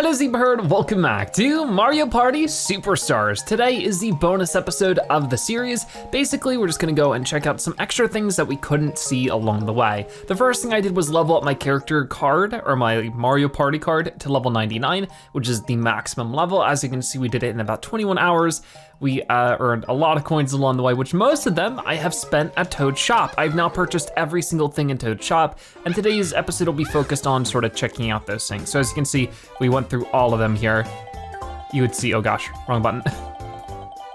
Hello Zebraherd, welcome back to Mario Party Superstars. Today is the bonus episode of the series. Basically, we're just gonna go and check out some extra things that we couldn't see along the way. The first thing I did was level up my character card, or my Mario Party card, to level 99, which is the maximum level. As you can see, we did it in about 21 hours. We earned a lot of coins along the way, which most of them I have spent at Toad's shop. I've now purchased every single thing in Toad's shop, and today's episode will be focused on sort of checking out those things. So as you can see, we went through all of them here. You would see, oh gosh, wrong button.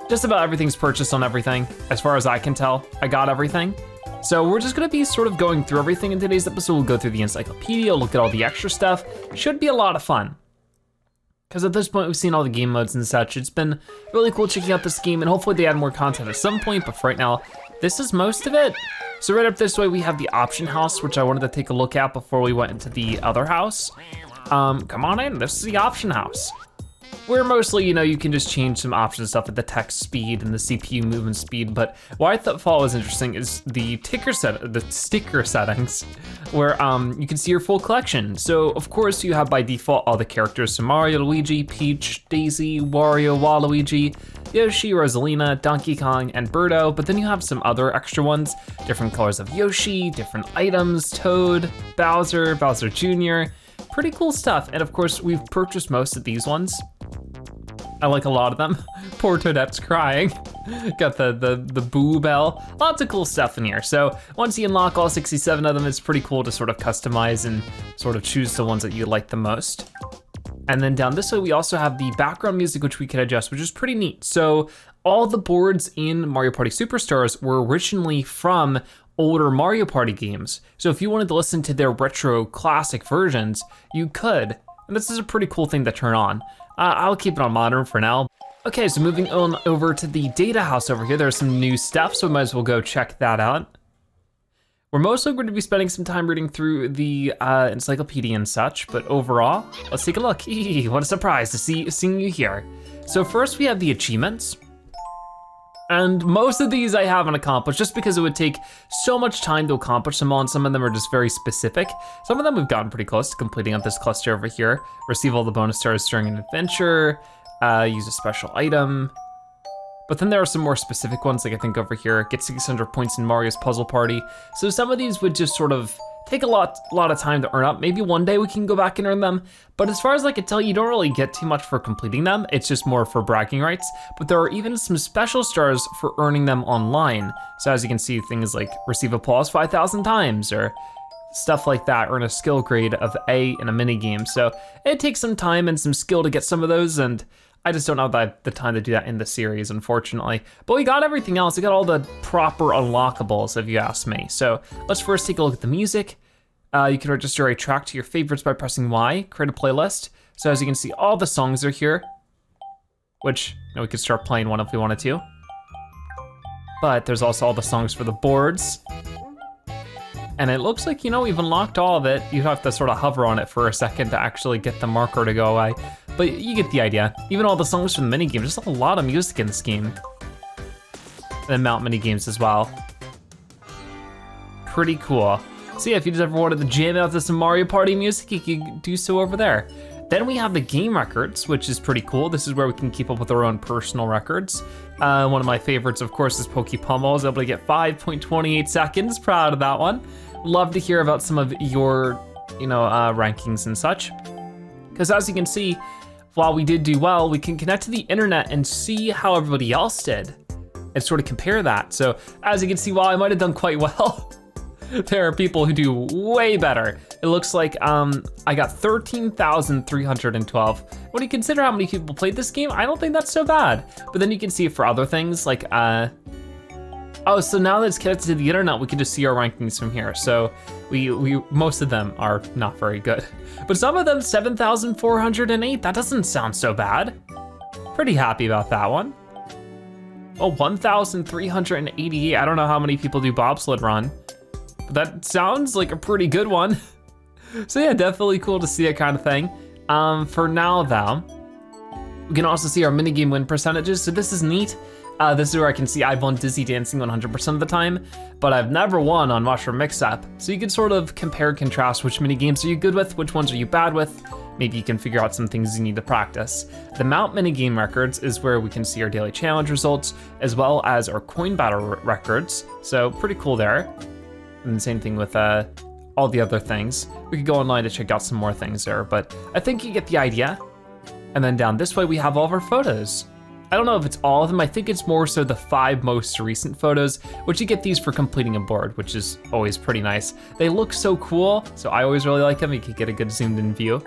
Just about everything's purchased on everything. As far as I can tell, I got everything. So we're just gonna be sort of going through everything in today's episode. We'll go through the Encyclopedia, look at all the extra stuff. Should be a lot of fun. Because at this point we've seen all the game modes and such. It's been really cool checking out this game, and hopefully they add more content at some point, but for right now, this is most of it. So right up this way we have the option house, which I wanted to take a look at before we went into the other house. Come on in, this is the option house. Where mostly, you can just change some option stuff at the text speed and the CPU movement speed, but what I thought was interesting is the sticker settings, where you can see your full collection. So of course you have by default all the characters, so Mario, Luigi, Peach, Daisy, Wario, Waluigi, Yoshi, Rosalina, Donkey Kong, and Birdo, but then you have some other extra ones, different colors of Yoshi, different items, Toad, Bowser, Bowser Jr., pretty cool stuff. And of course we've purchased most of these ones. I like a lot of them. Poor Toadette's crying. Got the boo bell. Lots of cool stuff in here. So once you unlock all 67 of them, it's pretty cool to sort of customize and sort of choose the ones that you like the most. And then down this way, we also have the background music, which we can adjust, which is pretty neat. So all the boards in Mario Party Superstars were originally from older Mario Party games. So if you wanted to listen to their retro classic versions, you could. And this is a pretty cool thing to turn on. I'll keep it on modern for now. Okay, so moving on over to the data house over here, there's some new stuff, so we might as well go check that out. We're mostly going to be spending some time reading through the Encyclopedia and such, but overall, let's take a look. What a surprise to seeing you here. So first we have the achievements. And most of these I haven't accomplished just because it would take so much time to accomplish them all, and some of them are just very specific. Some of them we've gotten pretty close to completing on this cluster over here. Receive all the bonus stars during an adventure, use a special item. But then there are some more specific ones, like I think over here, get 600 points in Mario's Puzzle Party. So some of these would just sort of take a lot of time to earn up. Maybe one day we can go back and earn them. But as far as I can tell, you don't really get too much for completing them. It's just more for bragging rights. But there are even some special stars for earning them online. So as you can see, things like receive applause 5,000 times or stuff like that, earn a skill grade of A in a mini game. So it takes some time and some skill to get some of those, and I just don't have the time to do that in the series, unfortunately. But we got everything else. We got all the proper unlockables, if you ask me. So let's first take a look at the music. You can register a track to your favorites by pressing Y, create a playlist. So as you can see, all the songs are here, which we could start playing one if we wanted to. But there's also all the songs for the boards. And it looks like, we've unlocked all of it. You have to sort of hover on it for a second to actually get the marker to go away. But you get the idea. Even all the songs from the minigame, just a lot of music in this game. And then mount minigames as well. Pretty cool. So yeah, if you just ever wanted to jam out to some Mario Party music, you can do so over there. Then we have the game records, which is pretty cool. This is where we can keep up with our own personal records. One of my favorites, of course, is Poke Pummel. I was able to get 5.28 seconds, proud of that one. Love to hear about some of your, rankings and such. Because as you can see, while we did do well, we can connect to the internet and see how everybody else did and sort of compare that. So as you can see, while I might have done quite well, there are people who do way better. It looks like I got 13,312. When you consider how many people played this game, I don't think that's so bad. But then you can see for other things like, oh, so now that it's connected to the internet, we can just see our rankings from here. So we most of them are not very good. But some of them, 7,408, that doesn't sound so bad. Pretty happy about that one. Oh, 1,388, I don't know how many people do bobsled run. But that sounds like a pretty good one. So yeah, definitely cool to see that kind of thing. For now though, we can also see our minigame win percentages. So this is neat. This is where I can see I've won Dizzy Dancing 100% of the time, but I've never won on Mushroom Mix-Up. So you can sort of compare and contrast which mini games are you good with, which ones are you bad with. maybe you can figure out some things you need to practice. The Mount minigame records is where we can see our daily challenge results, as well as our coin battle records. So pretty cool there. And the same thing with all the other things. We could go online to check out some more things there, but I think you get the idea. And then down this way, we have all of our photos. I don't know if it's all of them. I think it's more so the 5 most recent photos, which you get these for completing a board, which is always pretty nice. They look so cool, so I always really like them. You can get a good zoomed in view.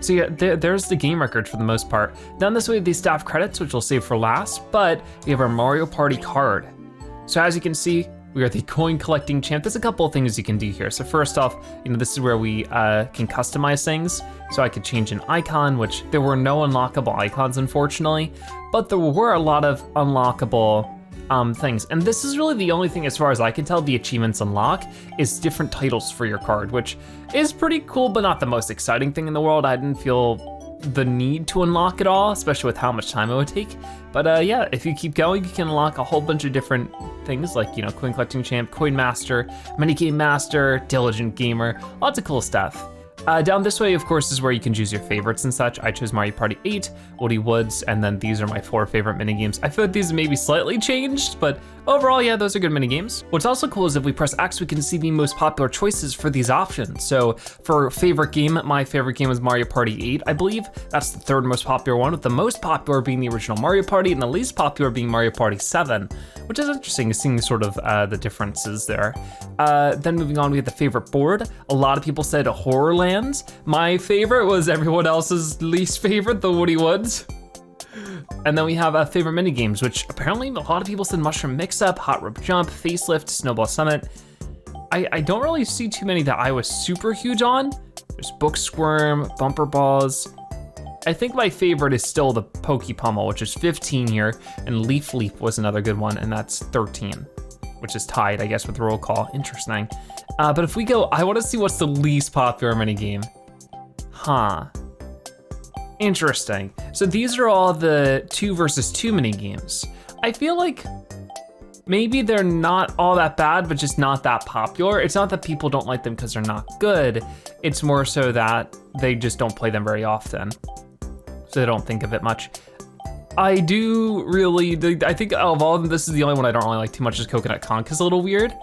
So yeah, there's the game record for the most part. Down this way, we have these staff credits, which we'll save for last, but we have our Mario Party card. So as you can see, we are the coin collecting champ. There's a couple of things you can do here. So first off, this is where we can customize things. So I could change an icon, which there were no unlockable icons, unfortunately, but there were a lot of unlockable things. And this is really the only thing, as far as I can tell, the achievements unlock is different titles for your card, which is pretty cool, but not the most exciting thing in the world. I didn't feel the need to unlock it all, especially with how much time it would take. But yeah, if you keep going, you can unlock a whole bunch of different things like, coin collecting champ, coin master, minigame master, diligent gamer, lots of cool stuff. Down this way, of course, is where you can choose your favorites and such. I chose Mario Party 8, Woody Woods, and then these are my 4 favorite minigames. I feel like these may be slightly changed, but overall, yeah, those are good minigames. What's also cool is if we press X, we can see the most popular choices for these options. So for favorite game, my favorite game was Mario Party 8, I believe. That's the 3rd most popular one, with the most popular being the original Mario Party and the least popular being Mario Party 7, which is interesting, seeing sort of the differences there. Then moving on, we have the favorite board. A lot of people said Horrorland. My favorite was everyone else's least favorite, the Woody Woods. And then we have favorite minigames, which apparently a lot of people said Mushroom Mix-Up, Hot Rope Jump, Facelift, Snowball Summit. I don't really see too many that I was super huge on. There's Book Squirm, Bumper Balls. I think my favorite is still the Pokey Pummel, which is 15 here, and Leaf Leap was another good one, and that's 13, which is tied, I guess, with Roll Call. Interesting. But if we go, I wanna see what's the least popular minigame. Huh. Interesting. So these are all the 2 versus 2 minigames. I feel like maybe they're not all that bad, but just not that popular. It's not that people don't like them because they're not good. It's more so that they just don't play them very often. So they don't think of it much. I do really, I think of all of them, this is the only one I don't really like too much, is Coconut Conk is a little weird.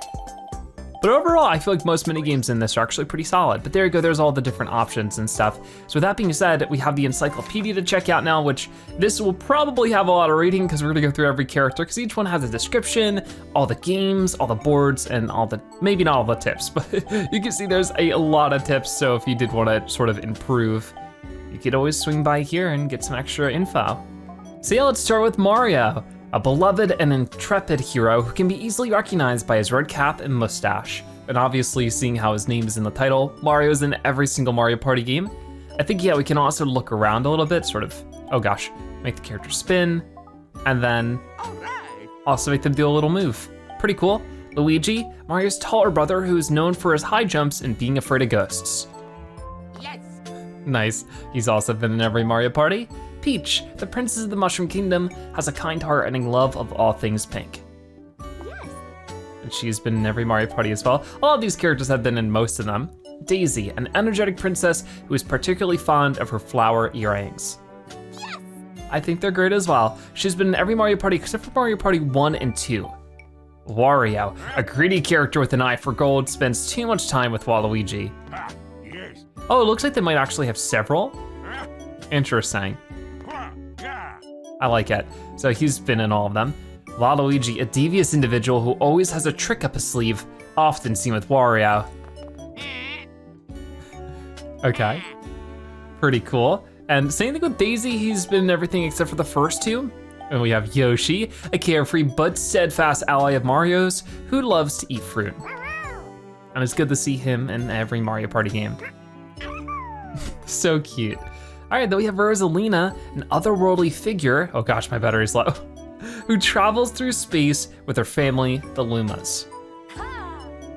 But overall, I feel like most minigames in this are actually pretty solid. But there you go, there's all the different options and stuff. So with that being said, we have the Encyclopedia to check out now, which this will probably have a lot of reading because we're gonna go through every character because each one has a description, all the games, all the boards, and all the, maybe not all the tips, but you can see there's a lot of tips. So if you did wanna sort of improve, you could always swing by here and get some extra info. So yeah, let's start with Mario, a beloved and intrepid hero who can be easily recognized by his red cap and mustache. And obviously, seeing how his name is in the title, Mario's in every single Mario Party game. I think, yeah, we can also look around a little bit, sort of, oh gosh, make the character spin, and then also make them do a little move. Pretty cool. Luigi, Mario's taller brother who is known for his high jumps and being afraid of ghosts. Yes. Nice, he's also been in every Mario Party. Peach, the princess of the Mushroom Kingdom, has a kind heart and a love of all things pink. Yes. And she's been in every Mario Party as well. All of these characters have been in most of them. Daisy, an energetic princess who is particularly fond of her flower earrings. Yes. I think they're great as well. She's been in every Mario Party except for Mario Party 1 and 2. Wario, a greedy character with an eye for gold, spends too much time with Waluigi. Yes. Oh, it looks like they might actually have several. Interesting. I like it. So he's been in all of them. Waluigi, a devious individual who always has a trick up his sleeve, often seen with Wario. Okay, pretty cool. And same thing with Daisy, he's been in everything except for the first 2. And we have Yoshi, a carefree but steadfast ally of Mario's who loves to eat fruit. And it's good to see him in every Mario Party game. So cute. All right, then we have Rosalina, an otherworldly figure, oh gosh, my battery's low, who travels through space with her family, the Lumas.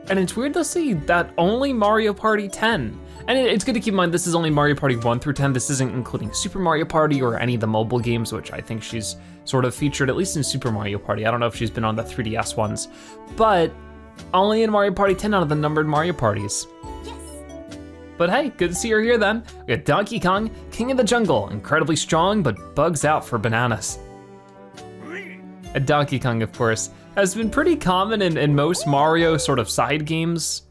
And it's weird to see that only Mario Party 10. And it's good to keep in mind, this is only Mario Party 1 through 10. This isn't including Super Mario Party or any of the mobile games, which I think she's sort of featured, at least in Super Mario Party. I don't know if she's been on the 3DS ones, but only in Mario Party 10 out of the numbered Mario Parties. Yes. But hey, good to see her here then. We got Donkey Kong, King of the Jungle, incredibly strong, but bugs out for bananas. And Donkey Kong, of course, has been pretty common in most Mario sort of side games.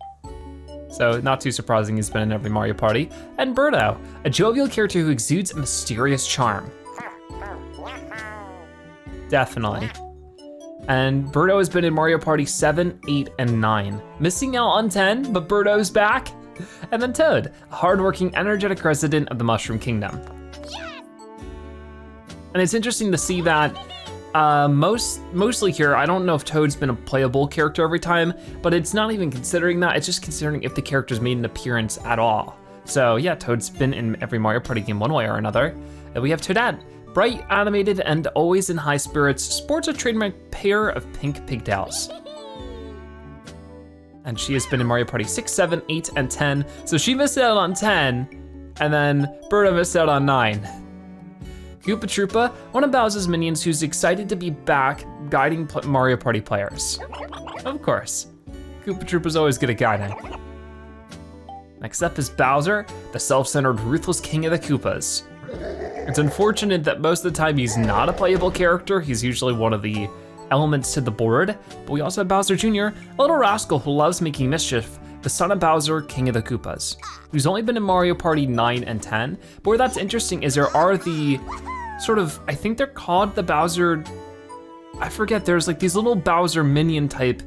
So not too surprising he's been in every Mario Party. And Birdo, a jovial character who exudes a mysterious charm. Definitely. And Birdo has been in Mario Party 7, 8, and 9. Missing out on 10, but Birdo's back. And then Toad, a hardworking, energetic resident of the Mushroom Kingdom. And it's interesting to see that mostly here, I don't know if Toad's been a playable character every time, but it's not even considering that, it's just considering if the character's made an appearance at all. So yeah, Toad's been in every Mario Party game one way or another. And we have Toadette, bright, animated, and always in high spirits, sports a trademark pair of pink pigtails. And she has been in Mario Party 6, 7, 8, and 10. So she missed out on 10, and then Birdo missed out on 9. Koopa Troopa, one of Bowser's minions who's excited to be back guiding Mario Party players. Of course, Koopa Troopa's always good at guiding. Next up is Bowser, the self-centered, ruthless king of the Koopas. It's unfortunate that most of the time he's not a playable character. He's usually one of the elements to the board, but we also have Bowser Jr., a little rascal who loves making mischief, the son of Bowser, king of the Koopas, who's only been in Mario Party 9 and 10, but where that's interesting is there are the sort of, I think they're called the Bowser, I forget, there's like these little Bowser minion type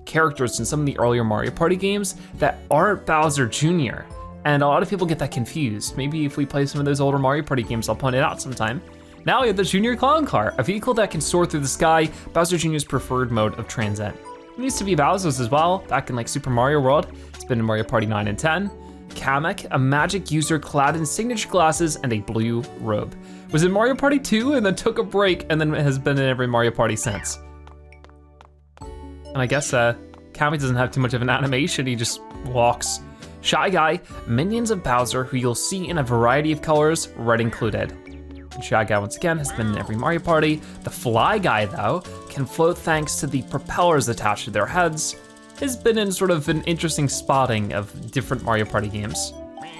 characters in some of the earlier Mario Party games that aren't Bowser Jr., and a lot of people get that confused. Maybe if we play some of those older Mario Party games, I'll point it out sometime. Now we have the Junior Clown Car, a vehicle that can soar through the sky, Bowser Jr.'s preferred mode of transit. It used to be Bowser's as well, back in like Super Mario World. It's been in Mario Party 9 and 10. Kamek, a magic user clad in signature glasses and a blue robe. Was in Mario Party 2 and then took a break and then has been in every Mario Party since. And I guess Kamek doesn't have too much of an animation, he just walks. Shy Guy, minions of Bowser who you'll see in a variety of colors, red included. And Shy Guy once again has been in every Mario Party. The Fly Guy though, can float thanks to the propellers attached to their heads. Has been in sort of an interesting spotting of different Mario Party games.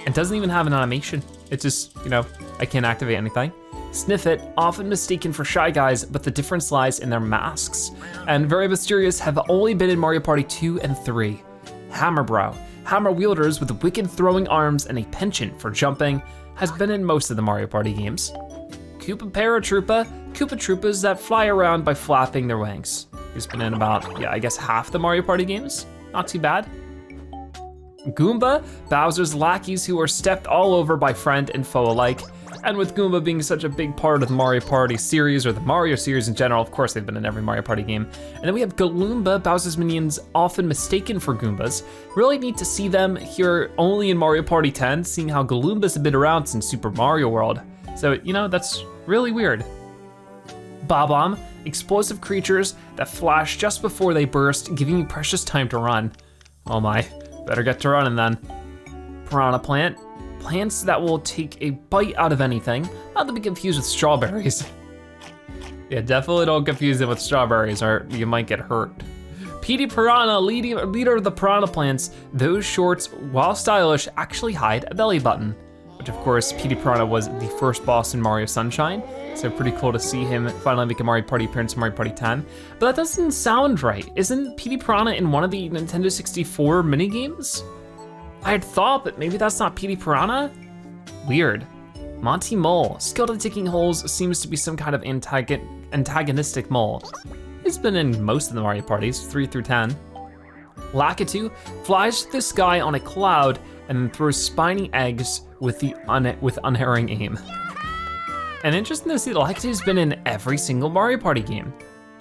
And doesn't even have an animation. It's just, you know, I can't activate anything. Sniffit, often mistaken for Shy Guys, but the difference lies in their masks. And very mysterious, have only been in Mario Party 2 and 3. Hammerbrow, hammer wielders with wicked throwing arms and a penchant for jumping, has been in most of the Mario Party games. Koopa Paratroopa, Koopa Troopas that fly around by flapping their wings. He's been in about, yeah, I guess half the Mario Party games. Not too bad. Goomba, Bowser's lackeys who are stepped all over by friend and foe alike. And with Goomba being such a big part of the Mario Party series, or the Mario series in general, of course they've been in every Mario Party game. And then we have Galoomba, Bowser's minions often mistaken for Goombas. Really neat to see them here only in Mario Party 10, seeing how Galoombas have been around since Super Mario World. So, you know, that's really weird. Bob-omb, explosive creatures that flash just before they burst, giving you precious time to run. Oh my, better get to running then. Piranha Plant, plants that will take a bite out of anything, not to be confused with strawberries. Yeah, definitely don't confuse it with strawberries or you might get hurt. Petey Piranha, leader of the Piranha Plants, those shorts, while stylish, actually hide a belly button. Which of course, Petey Piranha was the first boss in Mario Sunshine, so pretty cool to see him finally make a Mario Party appearance in Mario Party 10. But that doesn't sound right. Isn't Petey Piranha in one of the Nintendo 64 minigames? I had thought, but maybe that's not Petey Piranha? Weird. Monty Mole, skilled at digging holes, seems to be some kind of antagonistic mole. He's been in most of the Mario parties, 3 through 10. Lakitu flies through the sky on a cloud and then throws spiny eggs with unerring aim. And interesting to see that Lakitu's been in every single Mario Party game.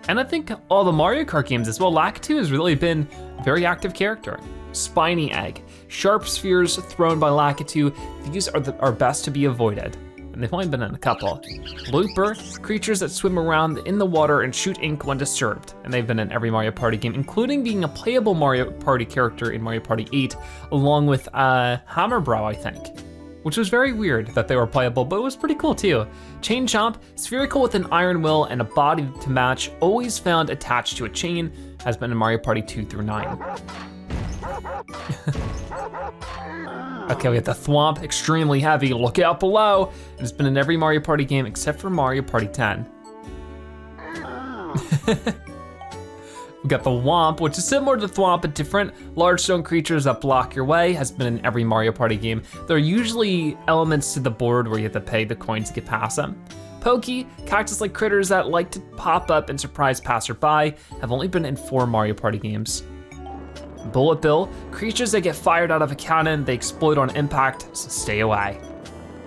And I think all the Mario Kart games as well, Lakitu has really been a very active character. Spiny egg, sharp spheres thrown by Lakitu, these are best to be avoided. And they've only been in a couple. Looper, creatures that swim around in the water and shoot ink when disturbed. And they've been in every Mario Party game, including being a playable Mario Party character in Mario Party 8, along with Hammerbrow, I think. Which was very weird that they were playable, but it was pretty cool too. Chain Chomp, spherical with an iron will and a body to match, always found attached to a chain, has been in Mario Party 2 through 9. Okay, we have the thwomp, extremely heavy. Look out below. It's been in every Mario Party game except for Mario Party 10. We got the Womp, which is similar to Thwomp, but different. Large stone creatures that block your way, has been in every Mario Party game. There are usually elements to the board where you have to pay the coins to get past them. Pokey, cactus-like critters that like to pop up and surprise passerby, have only been in 4 Mario Party games. Bullet Bill, creatures that get fired out of a cannon, they explode on impact, so stay away.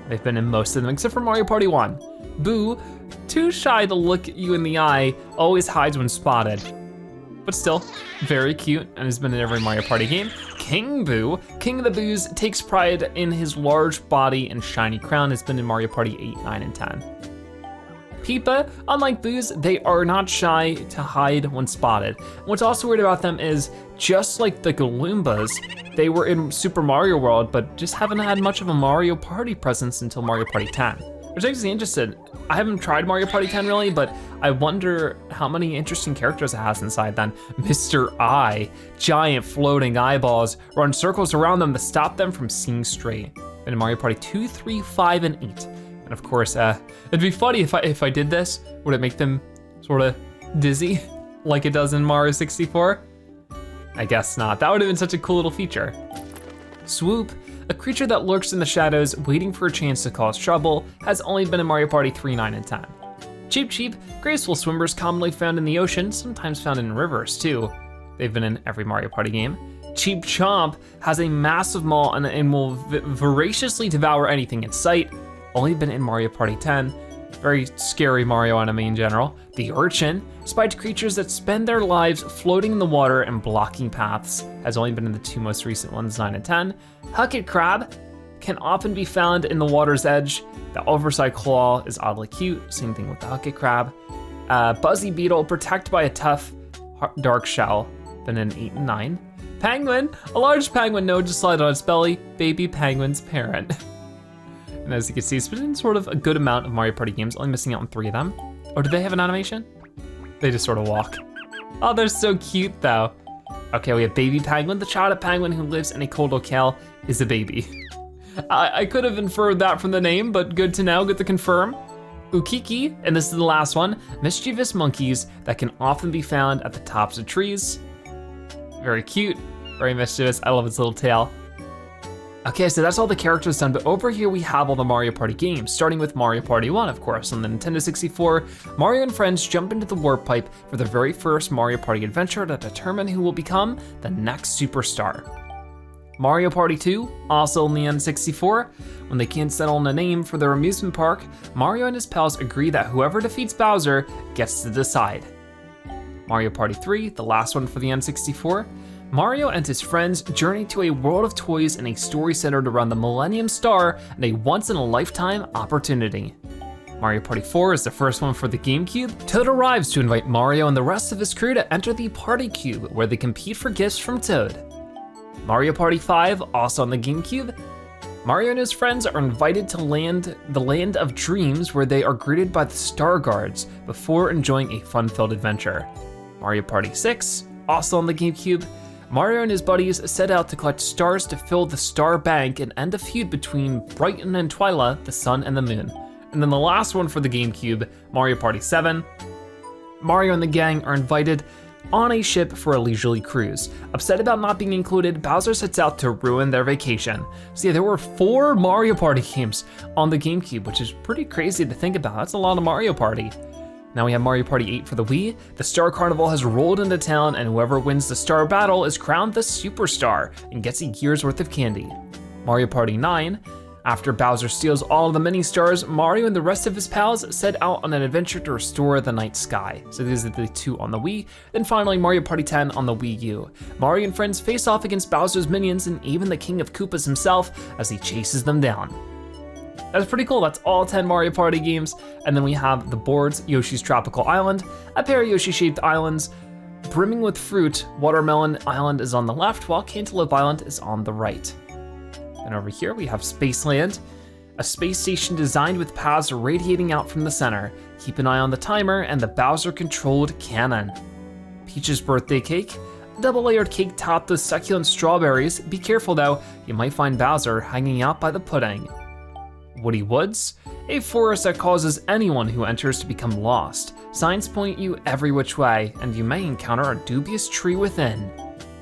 They've been in most of them except for Mario Party 1. Boo, too shy to look you in the eye, always hides when spotted. But still, very cute and has been in every Mario Party game. King Boo, King of the Boos, takes pride in his large body and shiny crown, has been in Mario Party 8, 9, and 10. Peepa, unlike Boos, they are not shy to hide when spotted. What's also weird about them is, just like the Goombas, they were in Super Mario World, but just haven't had much of a Mario Party presence until Mario Party 10. Which makes me interested. I haven't tried Mario Party 10 really, but I wonder how many interesting characters it has inside then. Mr. Eye, giant floating eyeballs, run circles around them to stop them from seeing straight. Been in Mario Party 2, 3, 5, and 8. And of course, it'd be funny if I did this. Would it make them sort of dizzy like it does in Mario 64? I guess not. That would have been such a cool little feature. Swoop, a creature that lurks in the shadows waiting for a chance to cause trouble, has only been in Mario Party 3, 9, and 10. Cheep Cheep, graceful swimmers commonly found in the ocean, sometimes found in rivers too. They've been in every Mario Party game. Cheep Chomp has a massive maw and will voraciously devour anything in sight, only been in Mario Party 10. Very scary Mario enemy in general. The Urchin, spiked creatures that spend their lives floating in the water and blocking paths, has only been in the 2 most recent ones, 9 and 10. Hucket Crab can often be found in the water's edge. The oversized claw is oddly cute, same thing with the Hucket Crab. Buzzy Beetle, protected by a tough dark shell, been in 8 and 9. Penguin, a large penguin known to slide on its belly, baby penguin's parent. And as you can see, it's been in sort of a good amount of Mario Party games, only missing out on 3 of them. Or do they have an animation? They just sort of walk. Oh, they're so cute though. Okay, we have baby penguin. The child penguin who lives in a cold locale is a baby. I could have inferred that from the name, but good to know, good to confirm. Ukiki, and this is the last one, mischievous monkeys that can often be found at the tops of trees. Very cute, very mischievous. I love its little tail. Okay, so that's all the characters done, but over here we have all the Mario Party games, starting with Mario Party 1, of course. On the Nintendo 64, Mario and friends jump into the warp pipe for their very first Mario Party adventure to determine who will become the next superstar. Mario Party 2, also on the N64, when they can't settle on a name for their amusement park, Mario and his pals agree that whoever defeats Bowser gets to decide. Mario Party 3, the last one for the N64, Mario and his friends journey to a world of toys in a story centered around the Millennium Star and a once-in-a-lifetime opportunity. Mario Party 4 is the first one for the GameCube. Toad arrives to invite Mario and the rest of his crew to enter the Party Cube, where they compete for gifts from Toad. Mario Party 5, also on the GameCube, Mario and his friends are invited to the Land of Dreams, where they are greeted by the Star Guards before enjoying a fun-filled adventure. Mario Party 6, also on the GameCube, Mario and his buddies set out to collect stars to fill the star bank and end a feud between Brighton and Twyla, the sun and the moon. And then the last one for the GameCube, Mario Party 7, Mario and the gang are invited on a ship for a leisurely cruise. Upset about not being included, Bowser sets out to ruin their vacation. So yeah, there were 4 Mario Party games on the GameCube, which is pretty crazy to think about. That's a lot of Mario Party. Now we have Mario Party 8 for the Wii. The Star Carnival has rolled into town, and whoever wins the Star Battle is crowned the Superstar and gets a year's worth of candy. Mario Party 9, after Bowser steals all of the mini stars, Mario and the rest of his pals set out on an adventure to restore the night sky. So these are the 2 on the Wii. Then finally Mario Party 10 on the Wii U. Mario and friends face off against Bowser's minions and even the King of Koopas himself as he chases them down. That's pretty cool. That's all 10 Mario Party games. And then we have the boards, Yoshi's Tropical Island, a pair of Yoshi-shaped islands, brimming with fruit. Watermelon Island is on the left, while Cantaloupe Island is on the right. And over here we have Spaceland, a space station designed with paths radiating out from the center. Keep an eye on the timer and the Bowser-controlled cannon. Peach's Birthday Cake, double layered cake topped with succulent strawberries. Be careful though, you might find Bowser hanging out by the pudding. Woody Woods, a forest that causes anyone who enters to become lost. Signs point you every which way, and you may encounter a dubious tree within.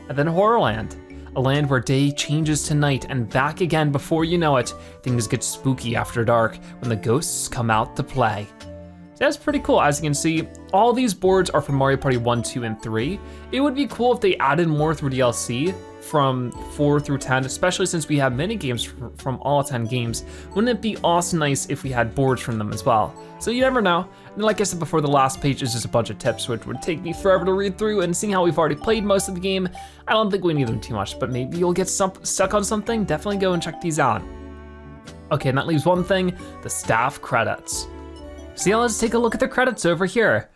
And then Horrorland, a land where day changes to night and back again before you know it. Things get spooky after dark when the ghosts come out to play. So that's pretty cool. As you can see, all these boards are from Mario Party 1, 2, and 3. It would be cool if they added more through DLC from 4 through 10, especially since we have mini games from all 10 games. Wouldn't it be awesome nice if we had boards from them as well? So you never know. And like I said before, the last page is just a bunch of tips, which would take me forever to read through, and seeing how we've already played most of the game, I don't think we need them too much, but maybe you'll get stuck on something. Definitely go and check these out. Okay, and that leaves one thing, the staff credits. So yeah, let's take a look at the credits over here,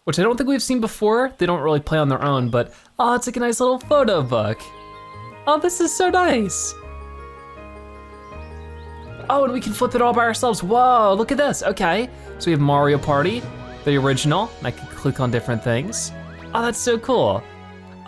which I don't think we've seen before. They don't really play on their own, but oh, it's like a nice little photo book. Oh, this is so nice. Oh, and we can flip it all by ourselves. Whoa, look at this, okay. So we have Mario Party, the original, and I can click on different things. Oh, that's so cool.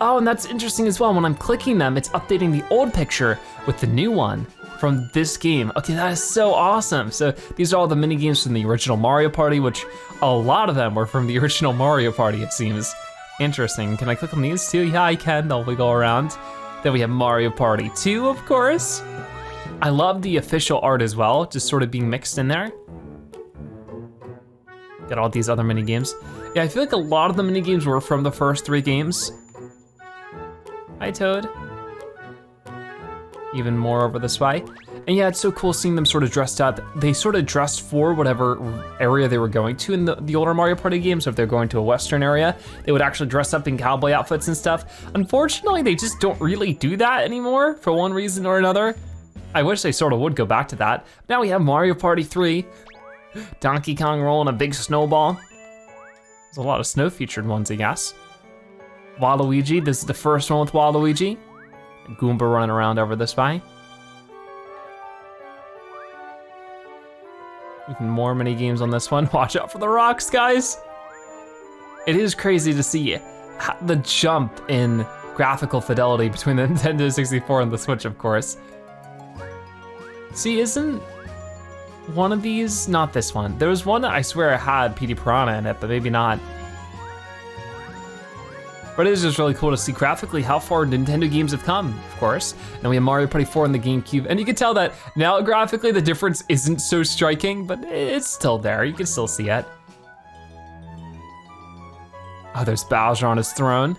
Oh, and that's interesting as well. When I'm clicking them, it's updating the old picture with the new one from this game. Okay, that is so awesome. So these are all the mini games from the original Mario Party, which a lot of them were from the original Mario Party, it seems. Interesting, can I click on these too? Yeah, I can, they'll wiggle around. Then we have Mario Party 2, of course. I love the official art as well, just sort of being mixed in there. Got all these other mini games. Yeah, I feel like a lot of the mini games were from the first 3 games. Hi, Toad. Even more over this way. And yeah, it's so cool seeing them sort of dressed up. They sort of dressed for whatever area they were going to in the older Mario Party games. So if they're going to a Western area, they would actually dress up in cowboy outfits and stuff. Unfortunately, they just don't really do that anymore for one reason or another. I wish they sort of would go back to that. Now we have Mario Party 3. Donkey Kong rolling a big snowball. There's a lot of snow featured ones, I guess. Waluigi, this is the first one with Waluigi. Goomba running around over this way. Even more mini games on this one. Watch out for the rocks, guys. It is crazy to see the jump in graphical fidelity between the Nintendo 64 and the Switch, of course. See, isn't one of these, not this one. There was one that I swear had PD Piranha in it, but maybe not. But it is just really cool to see graphically how far Nintendo games have come, of course. And we have Mario Party 4 on the GameCube, and you can tell that now graphically the difference isn't so striking, but it's still there, you can still see it. Oh, there's Bowser on his throne.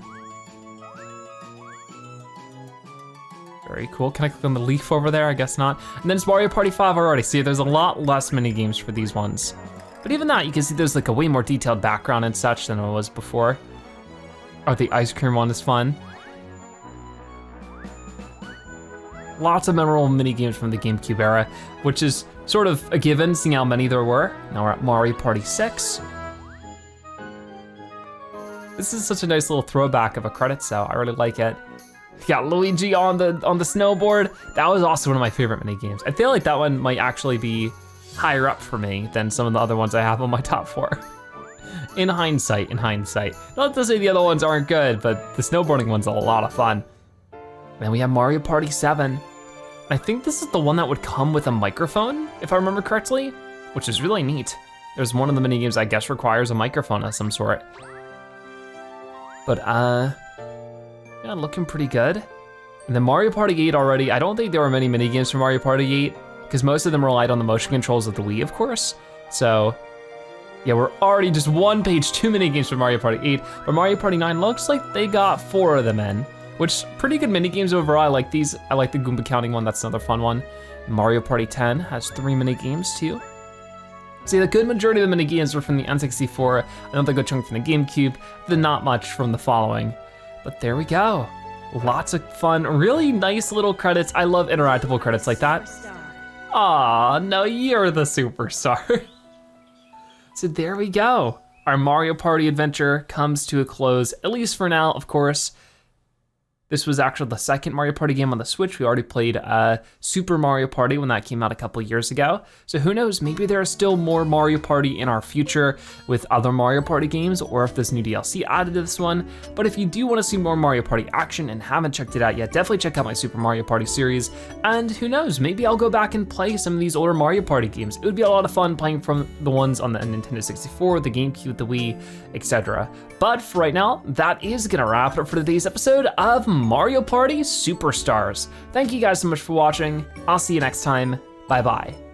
Very cool, can I click on the leaf over there? I guess not. And then it's Mario Party 5 already. See, there's a lot less mini games for these ones. But even that, you can see there's like a way more detailed background and such than it was before. Oh, the ice cream one is fun. Lots of memorable mini games from the GameCube era, which is sort of a given, seeing how many there were. Now we're at Mario Party 6. This is such a nice little throwback of a credits though. I really like it. You got Luigi on the snowboard. That was also one of my favorite mini games. I feel like that one might actually be higher up for me than some of the other ones I have on my top 4. In hindsight. Not to say the other ones aren't good, but the snowboarding one's a lot of fun. Then we have Mario Party 7. I think this is the one that would come with a microphone, if I remember correctly, which is really neat. There's one of the mini games I guess requires a microphone of some sort. But yeah, looking pretty good. And then Mario Party 8 already, I don't think there were many mini games for Mario Party 8, because most of them relied on the motion controls of the Wii, of course. So, yeah, we're already just one page too many games for Mario Party 8, but Mario Party 9 looks like they got 4 of them in, which pretty good mini games overall. I like these. I like the Goomba counting one, that's another fun one. Mario Party 10 has 3 mini games too. See, the good majority of the mini games were from the N64, another good chunk from the GameCube, then not much from the following. But there we go. Lots of fun, really nice little credits. I love interactable credits like that. Aw, no, you're the superstar. So there we go. Our Mario Party adventure comes to a close, at least for now, of course. This was actually the second Mario Party game on the Switch. We already played Super Mario Party when that came out a couple years ago. So who knows, maybe there are still more Mario Party in our future with other Mario Party games, or if this new DLC added to this one. But if you do wanna see more Mario Party action and haven't checked it out yet, definitely check out my Super Mario Party series. And who knows, maybe I'll go back and play some of these older Mario Party games. It would be a lot of fun playing from the ones on the Nintendo 64, the GameCube, the Wii, etc. But for right now, that is gonna wrap it up for today's episode of Mario Party Superstars. Thank you guys so much for watching. I'll see you next time. Bye bye.